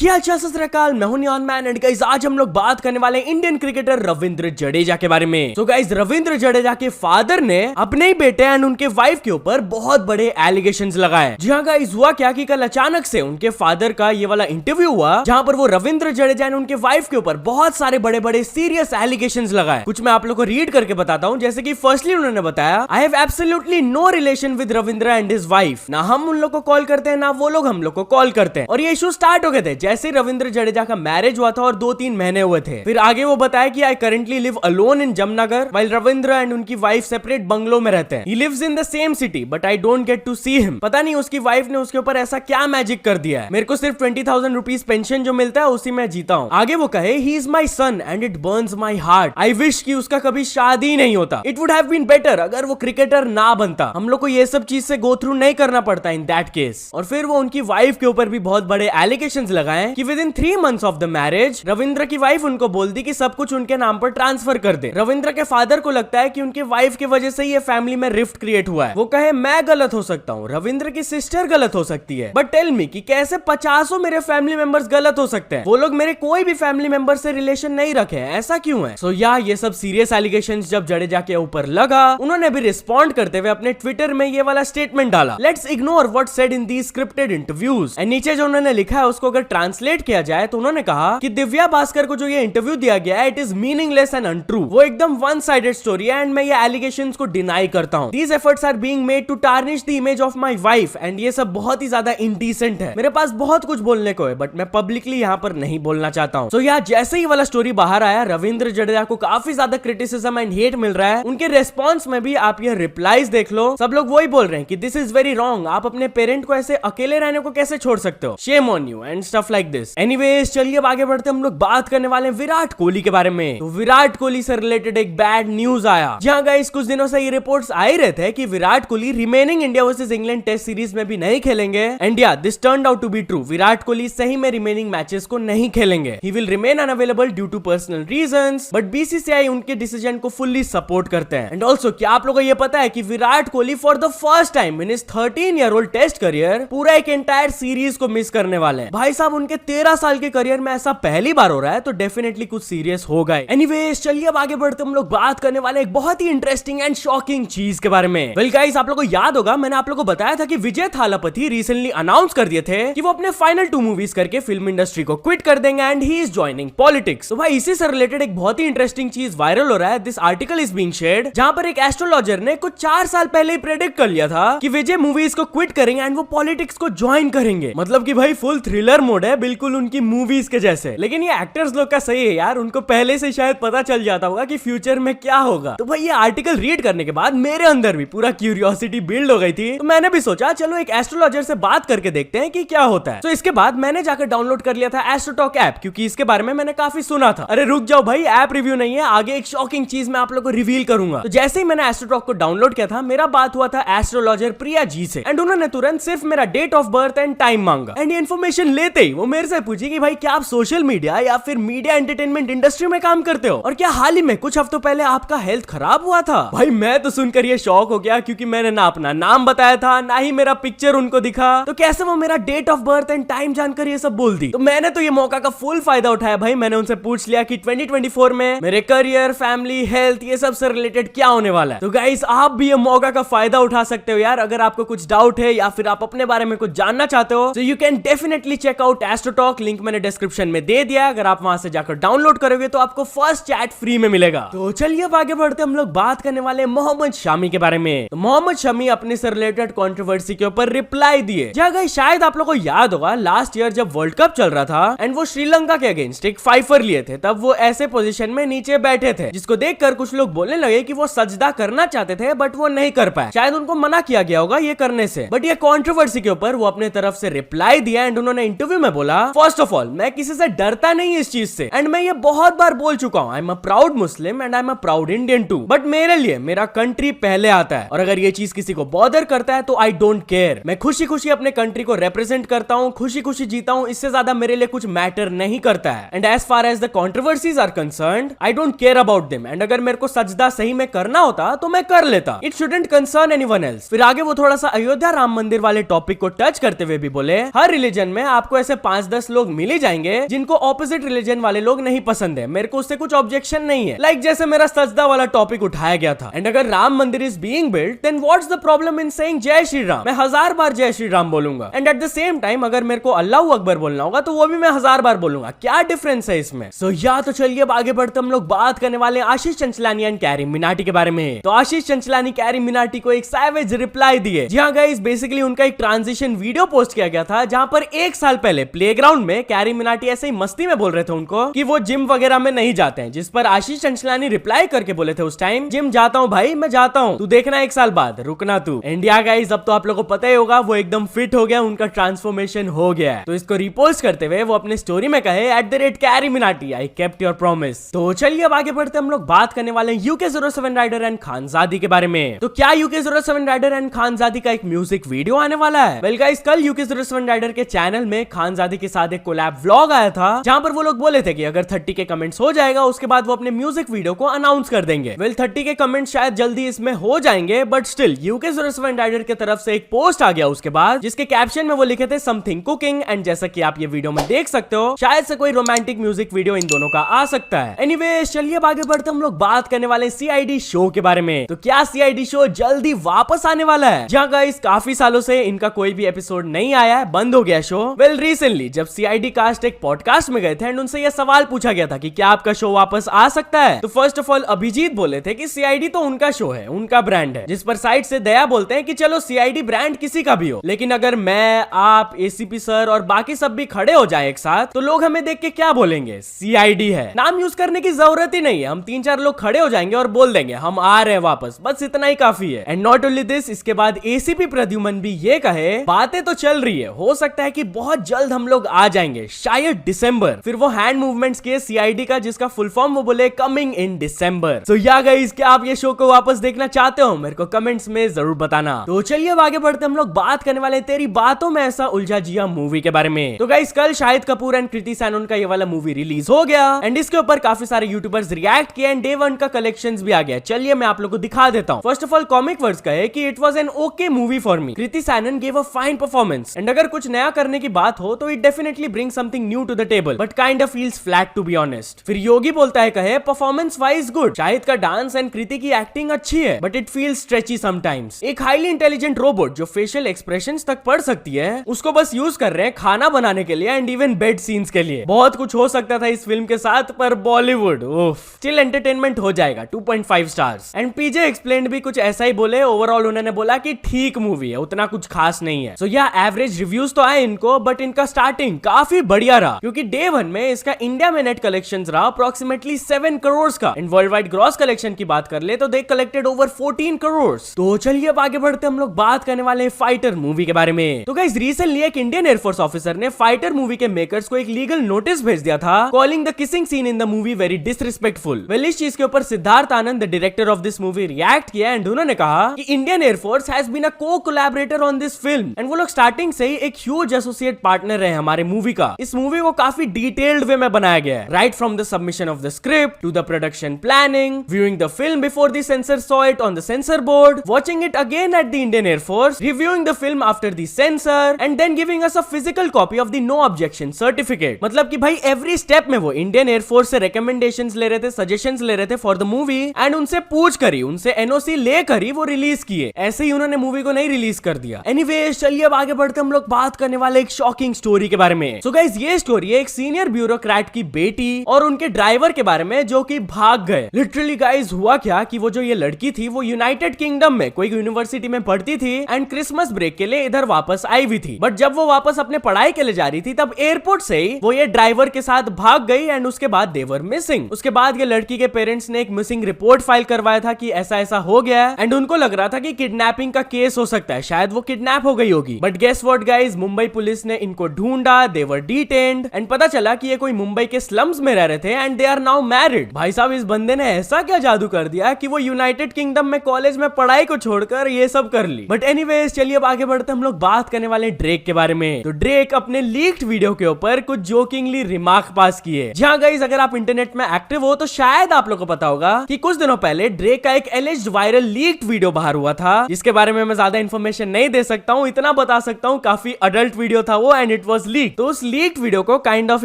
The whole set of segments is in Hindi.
क्या हालचाल सत श्री अकाल, मैं हूं नियॉन मैन एंड गाइस आज हम लोग बात करने वाले हैं इंडियन क्रिकेटर रविंद्र जडेजा के बारे में। तो गाइस रविंद्र जडेजा के फादर ने अपने ही बेटे एंड उनके वाइफ के ऊपर बहुत बड़े एलिगेशंस लगाए। जी हाँ गाइस, हुआ क्या कि कल अचानक से उनके फादर का ये वाला इंटरव्यू हुआ जहां पर वो रविंद्र जडेजा एंड उनके वाइफ के ऊपर बहुत सारे बड़े बड़े सीरियस एलिगेशंस लगाए। कुछ मैं आप लोग को रीड करके बताता हूँ। जैसे कि फर्स्टली उन्होंने बताया, I have absolutely no relation with Ravindra and his wife. ना हम उन लोग को कॉल करते हैं ना वो लोग हम लोग को कॉल करते हैं। और ये इशू स्टार्ट हो गए थे जैसे रविंद्र जडेजा का मैरिज हुआ था और 2-3 महीने हुए थे। फिर आगे वो बताया कि I currently live alone in Jamnagar while Ravindra and उनकी वाइफ सेपरेट बंगलो में रहते हैं। He lives in the same city but I don't get to see him. पता नहीं उसकी वाइफ ने उसके ऊपर ऐसा क्या मैजिक कर दिया है, मेरे को सिर्फ 20,000 रुपीज पेंशन जो मिलता है उसी में जीता हूँ। आगे वो कहे, he is my son and it burns my heart. I wish कि उसका कभी शादी नहीं होता। It would have been better अगर वो क्रिकेटर ना बनता। हम लोग को ये सब चीज से गो थ्रू नहीं करना पड़ता इन दैट केस। और फिर वो उनकी वाइफ के ऊपर भी बहुत बड़े एलिगेशंस लगाए कि with in 3 months of the marriage Ravindra की वाइफ उनको बोल दी कि सब कुछ उनके नाम पर ट्रांसफर कर दे। रविंद्र के फादर को लगता है कि उनके वाइफ की वजह से ये फैमिली में रिफ्ट क्रिएट हुआ है। वो कहे मैं गलत हो सकता हूँ, रविंद्र की सिस्टर गलत हो सकती है, बट टेल मी कि कैसे 50 मेरे फैमिली मेंबर्स गलत हो सकते हैं। वो लोग मेरे कोई भी फैमिली मेंबर से रिलेशन नहीं रखे हैं, ऐसा क्यों है? सो ये सब सीरियस एलिगेशंस जब जडेजा के ऊपर लगा, उन्होंने भी रिस्पॉन्ड करते हुए अपने ट्विटर में ये वाला स्टेटमेंट डाला, let's ignore what said in these scripted interviews. And नीचे जो उन्होंने लिखा है उसको अगर ट्रांसलेट किया जाए तो उन्होंने कहा कि दिव्या भास्कर को जो ये इंटरव्यू दिया गया है it is meaningless and untrue. वो एकदम वन साइडेड स्टोरी है एंड मैं ये एलिगेशंस को डिनाई करता हूं। These efforts are being made to tarnish the image of my wife and ये सब बहुत ही ज्यादा इंडिसेंट है। मेरे पास बहुत कुछ बोलने को है बट मैं पब्लिकली यहाँ पर नहीं बोलना चाहता हूँ। जैसे ही वाला स्टोरी बाहर आया, रविंद्र जडेजा को काफी ज्यादा क्रिटिसिज्म एंड हेट मिल रहा है। उनके रेस्पॉन्स में भी आप ये रिप्लाईज देख लो, सब लोग वही बोल रहे हैं कि दिस इज वेरी रॉन्ग। आप अपने पेरेंट को ऐसे अकेले रहने को कैसे छोड़ सकते हो, shame on you and stuff like this. Anyways चलिए अब आगे बढ़ते हम लोग बात करने वाले हैं विराट कोहली के बारे में। तो विराट कोहली से रिलेटेड एक बैड न्यूज आया। जहां गाइस कुछ दिनों से ये रिपोर्ट्स आ ही रहे थे कि Virat Kohli remaining India versus England test series में भी नहीं खेलेंगे। And this turned out to be true. Virat Kohli सही में रिमेनिंग मैचेस को नहीं खेलेंगे। He will remain unavailable due to personal reasons, but BCCI उनके डिसीजन को फुल्ली सपोर्ट करते हैं। एंड ऑल्सो क्या आप लोगों को ये पता है कि Virat Kohli for the first time in his 13-year-old test career पूरा एक एंटायर सीरीज को मिस करने वाले हैं। भाई साहब, उनके 13 साल के करियर में ऐसा पहली बार हो रहा है, तो डेफिनेटली कुछ सीरियस होगा। एनीवेज चलिए अब आगे बढ़ते हम लोग बात करने वाले एक बहुत ही इंटरेस्टिंग एंड शॉकिंग चीज के बारे में। वेल गाइस, आप लोगों को याद होगा मैंने आप लोगों को बताया था कि विजय थालापति रिसेंटली अनाउंस कर दिए थे कि वो अपने फाइनल 2 मूवीज करके फिल्म इंडस्ट्री को क्विट कर देंगे and he is joining politics. तो भाई इसी से रिलेटेड एक बहुत ही इंटरेस्टिंग चीज वायरल हो रहा है। This article is being shared, जहां पर एक एस्ट्रोलॉजर ने कुछ 4 साल पहले ही प्रेडिक्ट कर लिया था कि विजय मूवीज को क्विट करेंगे एंड वो पॉलिटिक्स को ज्वाइन करेंगे। मतलब कि भाई फुल थ्रिलर मोड है, बिल्कुल उनकी मूवीज के जैसे। लेकिन ये एक्टर्स लोग का सही है यार, उनको पहले से शायद पता चल जाता होगा कि फ्यूचर में क्या होगा। तो भाई ये आर्टिकल रीड करने के बाद मेरे अंदर भी पूरा क्यूरियोसिटी बिल्ड हो गई थी। तो मैंने भी सोचा चलो एक एस्ट्रोलॉजर से बात करके देखते हैं कि क्या होता है। तो इसके बाद मैंने जाकर डाउनलोड कर लिया था एस्ट्रोटॉक ऐप, क्योंकि इसके बारे में मैंने काफी सुना था। अरे रुक जाओ भाई, ऐप रिव्यू नहीं है, आगे एक शॉकिंग चीज मैं आप लोगों को रिवील करूंगा। तो जैसे ही मैंने एस्ट्रोटॉक को डाउनलोड किया था, मेरा बात हुआ था एस्ट्रोलॉजर प्रिया जी से एंड उन्होंने तुरंत सिर्फ मेरा date of birth and time मांगा। एंड ये इन्फॉर्मेशन लेते ही वो मेरे से पूछी कि भाई क्या आप सोशल मीडिया या फिर मीडिया एंटरटेनमेंट इंडस्ट्री में काम करते हो, और क्या हाल ही में कुछ हफ्तों पहले आपका हेल्थ खराब हुआ था? भाई मैं तो सुनकर ये शॉक हो गया, क्योंकि मैंने ना अपना नाम बताया था ना ही मेरा पिक्चर उनको दिखा, तो कैसे वो मेरा date of birth and time जानकर ये सब बोल दी। तो मैंने तो ये मौका का फुल फायदा उठाया भाई। मैंने उनसे पूछ लिया कि 2024 में मेरे करियर, फैमिली, हेल्थ ये सब से रिलेटेड क्या होने वाला है। तो गाइस आप भी ये मौका का फायदा उठा सकते हो यार। अगर आपको कुछ डाउट है या फिर आप अपने बारे में कुछ जानना चाहते हो, तो you can definitely check out Astrotalk. Link मैंने डिस्क्रिप्शन में दे दिया। अगर आप वहां से जाकर डाउनलोड करोगे तो आपको फर्स्ट चैट फ्री में मिलेगा। तो चलिए अब आगे बढ़ते हम लोग बात करने वाले मोहम्मद शमी के बारे में। तो मोहम्मद शमी अपने से रिलेटेड कंट्रोवर्सी के ऊपर रिप्लाई दिए। जगह शायद आप लोगों को याद होगा लास्ट ईयर जब वर्ल्ड कप चल रहा था एंड वो श्रीलंका के अगेंस्ट एक 5 लिए थे, तब वो ऐसे पोजीशन में नीचे बैठे थे जिसको देखकर कुछ लोग बोलने लगे कि वो सजदा करना चाहते थे बट वो नहीं कर पाए। शायद उनको मना किया गया होगा ये करने से। बट ये कंट्रोवर्सी के ऊपर वो अपने तरफ से रिप्लाई दिया एंड उन्होंने इंटरव्यू में बोला, फर्स्ट ऑफ ऑल मैं किसी से डरता नहीं इस चीज से एंड मैं ये बहुत बार बोल चुका हूँ, I am a proud Muslim and I am a proud Indian too, but मेरे लिए मेरा कंट्री पहले आता है और अगर ये चीज किसी को बॉदर करता है तो आई डोंट केयर। मैं खुशी खुशी अपने कंट्री को रिप्रेजेंट करता हूँ, खुशी खुशी जीता हूँ, इससे ज्यादा मेरे लिए कुछ मैटर नहीं करता है। And as far as the controversies are concerned I don't care about them and अगर मेरे को सजदा सही में करना होता तो मैं कर लेता, it shouldn't concern anyone else. फिर आगे वो थोड़ा सा अयोध्या राम मंदिर वाले टॉपिक को टच करते हुए भी बोले, हर रिलीजन में आपको ऐसे 5-10 लोग मिल ही जाएंगे जिनको ऑपोजिट रिलीजन वाले लोग नहीं पसंद है, मेरे को उससे कुछ ऑब्जेक्शन नहीं है। लाइक जैसे मेरा सजदा वाला टॉपिक उठाया गया था। एंड अगर Ram Mandir is being built then what's the problem in saying Jai Shri Ram? मैं 1000 बार जय श्री राम बोलूंगा। And at the same time अगर मेरे को अल्लाह अकबर बोलना होगा तो वो भी मैं 1000 बार बोलूंगा। क्या डिफरेंस है इसमें? सो या तो चलिए अब आगे बढ़ते हम लोग बात करने वाले आशीष चंचलानी एंड कैरी मिनाटी के बारे में। तो आशीष चंचलानी कैरी मिनाटी को एक सैवेज रिप्लाई दिए। जी हाँ गाइस, बेसिकली उनका एक ट्रांजिशन वीडियो पोस्ट किया गया था जहां पर 1 साल पहले प्लेग्राउंड में कैरी मिनाटी ऐसे ही मस्ती में बोल रहे थे उनको कि वो जिम वगैरह में नहीं जाते हैं, जिस पर आशीष चंचलानी रिप्लाई करके बोले थे उस टाइम, जिम जाता हूँ भाई, मैं जाता हूँ, तू देखना 1 साल बाद, रुकना तू। इंडिया गाइस, अब तो आप लोगों को पता ही होगा वो एकदम फिट हो गया, उनका ट्रांसफॉर्मेशन हो गया है। तो इसको रिपोस्ट करते हुए वो अपने स्टोरी में कहे @carry Minati I kept your promise. तो चलिए अब आगे बढ़ते हम लोग बात करने वाले हैं UK07 राइडर एंड खानजादी के बारे में। तो क्या UK07 राइडर एंड खानजादी का एक म्यूजिक वीडियो आने वाला है? वेल गाइस, कल UK07 राइडर के चैनल में खानजादी के साथ एक कोलैब व्लॉग आया था जहां पर वो लोग बोले थे कि अगर 30 के कमेंट्स हो जाएगा उसके बाद वो अपने म्यूजिक वीडियो को अनाउंस कर देंगे। वेल 30 के कमेंट शायद जल्दी इसमें हो जाएंगे, बट स्टिल UK07 राइडर की तरफ से एक पोस्ट आ गया उसके बाद, जिसके कैप्शन में वो लिखे थे समथिंग कुकिंग, एंड जैसा कि आप ये वीडियो में देख सकते हो शायद से कोई रोमांटिक म्यूजिक वीडियो इन दोनों का आ सकता है। एनीवेज चलिए अब आगे बढ़ते हम लोग बात करने वाले CID शो के बारे में। तो क्या CID शो जल्दी वापस आने वाला है? जहां गाइस काफी सालों से इनका कोई भी एपिसोड नहीं आया है, बंद हो गया शो। वेल रिसेंटली जब CID कास्ट एक पॉडकास्ट में गए थे एंड उनसे यह सवाल पूछा गया था कि क्या आपका शो वापस आ सकता है, तो फर्स्ट ऑफ ऑल अभिजीत बोले थे कि CID तो उनका शो है, उनका ब्रांड है, जिस पर साइड से दया बोलते हैं कि चलो CID ब्रांड किसी का भी हो, लेकिन अगर मैं, आप, ACP सर और बाकी सब भी खड़े हो जाए एक साथ तो लोग हमें देख के क्या बोलेंगे? CID है, नाम यूज करने की जरूरत ही नहीं है, हम 3-4 लोग खड़े हो जाएंगे और बोल देंगे हम आ रहे हैं वापस, बस इतना ही काफी है। एंड नॉट ओनली दिस, इसके बाद ACP प्रद्युमन भी ये कहे बातें तो चल रही है, हो सकता है कि बहुत जल्द हम लोग आ जाएंगे, शायद दिसंबर। फिर वो हैंड मूवमेंट्स किए CID का, जिसका फुल फॉर्म वो बोले कमिंग इन दिसंबर। तो या गाइस, क्या आप ये शो को वापस देखना चाहते हो? मेरे को कमेंट्स में जरूर बताना। तो चलिए अब आगे बढ़ते हम लोग बात करने वाले तेरी बातों में ऐसा उलझा जिया मूवी के बारे में। तो गाइस कल शाहिद कपूर एंड कृति सैनन का ये वाला मूवी रिलीज हो गया एंड इसके ऊपर काफी सारे यूट्यूबर्स रिएक्ट किए एंड डे 1 का कलेक्शंस भी आ गया। चलिए मैं आप लोगों को दिखा देता हूं। First of all comic words कहे कि it was an okay movie for me, Kriti Sanon gave a fine performance and अगर कुछ नया करने की बात हो तो it definitely bring something new to the table but kind of feels flat to be honest. फिर योगी बोलता है कहे परफॉर्मेंस वाइज गुड, शाहिद का डांस एंड कृति की एक्टिंग अच्छी है but it feels stretchy sometimes. एक हाईली इंटेलिजेंट रोबोट जो फेशियल एक्सप्रेशंस तक पढ़ सकती है उसको बस यूज कर रहे हैं खाना बनाने के लिए एंड इवन बेड सीन्स के लिए। बहुत कुछ हो सकता था इस फिल्म के साथ पर बॉलीवुड स्टिल एंटरटेनमेंट हो जाएगा 2.5 स्टार्स। एंड पीजे एक्सप्लेन्ड भी कुछ ऐसा ही बोले, ओवरऑल उन्होंने बोला कि ठीक मूवी है, उतना कुछ खास नहीं है। सो या एवरेज रिव्यूज तो आए इनको बट इनका स्टार्टिंग काफी बढ़िया रहा क्योंकि डे 1 में इसका इंडिया में नेट कलेक्शंस रहा अप्रोक्सीमेटली 7 करोड़ का and world wide gross collection की बात कर ले तो दे कलेक्टेड ओवर 14 करोड़। तो चलिए अब आगे बढ़ते हम लोग बात करने वाले फाइटर मूवी के बारे में। तो गाइस रिसेंटली एक इंडियन एयरफोर्स ऑफिसर ने फाइटर मूवी के मेकर्स को एक लीगल नोटिस भेज दिया था calling the kissing scene in the movie very disrespectful. Well इस चीज के ऊपर Siddharth Anand the director of this movie react किया एंड उन्होंने कहा कि Indian air force has been a co collaborator on this film and वो लोग स्टार्टिंग से ही एक ह्यूज एसोसिएट पार्टनर है हमारे मूवी का। इस मूवी को काफी डिटेल्ड वे में बनाया गया है, right from the submission of the script to the production planning, viewing the film before the censor saw it on the censor board, watching it again at the Indian Air Force, reviewing the film after the censor and then giving us a physical copy of the no objection certificate। मतलब कि भाई एवरी स्टेप में वो इंडियन एयरफोर्स से recommendations ले रहे थे, suggestions ले रहे थे फॉर द मूवी एंड उनसे पूछ करी, उनसे NOC लेकर ही वो रिलीज किए, ऐसे ही उन्होंने मूवी को नहीं रिलीज कर दिया। एनीवेज चलिए अब आगे बढ़ते हम लोग बात करने वाले एक शॉकिंग स्टोरी के बारे में। सो गाइस ये स्टोरी है एक सीनियर ब्यूरोक्रेट की बेटी और उनके ड्राइवर के बारे में जो कि भाग गए। लिटरली गाइस हुआ क्या कि वो जो ये लड़की थी वो यूनाइटेड किंगडम में कोई यूनिवर्सिटी में पढ़ती थी एंड क्रिसमस ब्रेक के लिए इधर वापस आई हुई थी, बट जब वो वापस अपने पढ़ाई के लिए जा रही थी तब एयरपोर्ट से ही वो ये ड्राइवर के साथ भाग गई एंड उसके बाद दे वर मिसिंग। उसके बाद ये लड़की के पेरेंट्स ने एक मिसिंग रिपोर्ट फाइल करवाया था कि ऐसा ऐसा हो गया है एंड उनको लग रहा था कि किडनैपिंग का केस हो सकता है, शायद वो किडनैप हो गई होगी। But guess what guys, Mumbai police ने इनको ढूंढा, दे वर डिटेन्ड एंड पता चला कि ये कोई मुंबई के स्लम्स में रह रहे थे and they are now married. भाई साहब इस बंदे ने ऐसा क्या जादू कर दिया कि वो यूनाइटेड किंगडम में कॉलेज में पढ़ाई को छोड़कर ये सब कर ली। बट एनीवेज चलिए अब आगे बढ़ते हम लोग बात करने वाले ड्रेक के बारे में। तो ड्रेक अपने लीक्ड वीडियो के ऊपर कुछ जोकिंगली रिमार्क पास किए। जहां गाइस अगर आप इंटरनेट में एक्टिव हो तो शायद आप लोगों को पता होगा कि कुछ दिनों पहले ड्रेक का एक एलिज्ड वायरल लीक्ड वीडियो बाहर हुआ था जिसके बारे में मैं ज्यादा इंफॉर्मेशन नहीं दे सकता हूं, इतना बता सकता हूं काफी अडल्ट वीडियो था वो एंड इट वाज लीक। तो उस लीक्ड वीडियो को काइंड ऑफ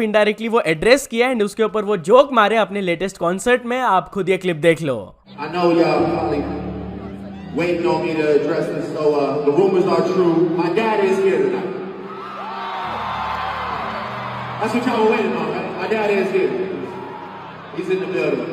इनडायरेक्टली वो एड्रेस किया एंड उसके ऊपर वो जोक मारे अपने लेटेस्ट कॉन्सर्ट में। आप खुद ये क्लिप देख लो। I know y'all probably waiting on me to address this, so the rumors are true. My dad is here tonight. That's what y'all were waiting on, right? My dad is here. He's in the building.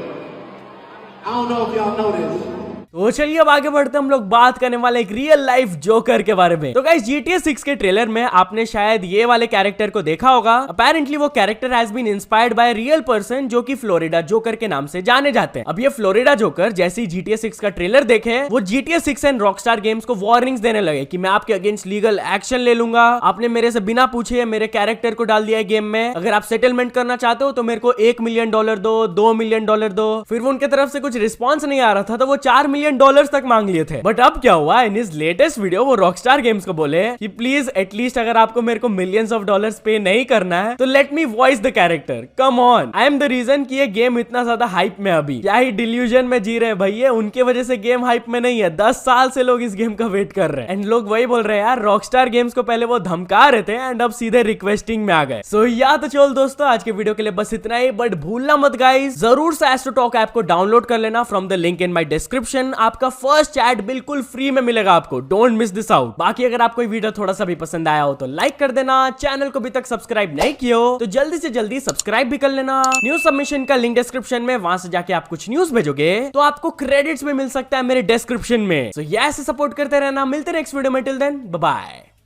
I don't know if y'all know this. तो चलिए अब आगे बढ़ते हम लोग बात करने वाले एक रियल लाइफ जोकर के बारे में। तो गाइस GTA 6 के ट्रेलर में आपने शायद ये वाले कैरेक्टर को देखा होगा। अपेरेंटली वो character has been inspired by real person जो कि फ्लोरिडा जोकर के नाम से जाने जाते हैं। अब ये फ्लोरिडा जोकर जैसे ही GTA 6 का ट्रेलर देखे वो GTA 6 एंड रॉकस्टार गेम्स को वार्निंग्स देने लगे कि मैं आपके अगेंस्ट लीगल एक्शन ले लूंगा। आपने मेरे से बिना पूछे मेरे कैरेक्टर को डाल दिया है गेम में। अगर आप सेटलमेंट करना चाहते हो तो मेरे को $1 मिलियन दो, $2 मिलियन दो। फिर वो उनके तरफ से कुछ रिस्पॉन्स नहीं आ रहा था तो वो $4 मिलियन तक मांग लिए थे। बट अब क्या हुआ, इन इस लेटेस्ट वीडियो वो रॉकस्टार गेम्स को बोले कि प्लीज एटलीस्ट अगर आपको मेरे को मिलियंस ऑफ डॉलर्स पे नहीं करना है तो let me voice the character. Come on, I am the reason कि ये गेम इतना ज्यादा हाइप में अभी क्या ही डिल्यूजन में जी रहे हैं भैया। उनके वजह से गेम हाइप में नहीं है। 10 साल से लोग इस गेम का वेट कर रहे हैं एंड लोग वही बोल रहे हैं यार रॉकस्टार गेम्स को पहले वो धमका रहे थे एंड अब सीधे रिक्वेस्टिंग में आ गए। सो या तो चल दोस्तों आज के वीडियो के लिए बस इतना ही। बट भूलना मत गाइस, जरूर से एस्ट्रोटॉक ऐप को डाउनलोड कर लेना from the link in my description. आपका फर्स्ट चैट बिल्कुल फ्री में मिलेगा आपको। Don't miss this out. बाकी अगर आपको ये वीडियो थोड़ा सा भी पसंद आया हो तो लाइक कर देना। चैनल को अभी तक सब्सक्राइब नहीं किया हो तो जल्दी से जल्दी सब्सक्राइब भी कर लेना। न्यूज सबमिशन का लिंक डिस्क्रिप्शन में, वहां से जाके आप कुछ न्यूज भेजोगे तो आपको क्रेडिट्स भी मिल सकता है मेरे डिस्क्रिप्शन में। सो ये ऐसे सपोर्ट करते रहना। मिलते हैं नेक्स्ट वीडियो में। Till then bye bye.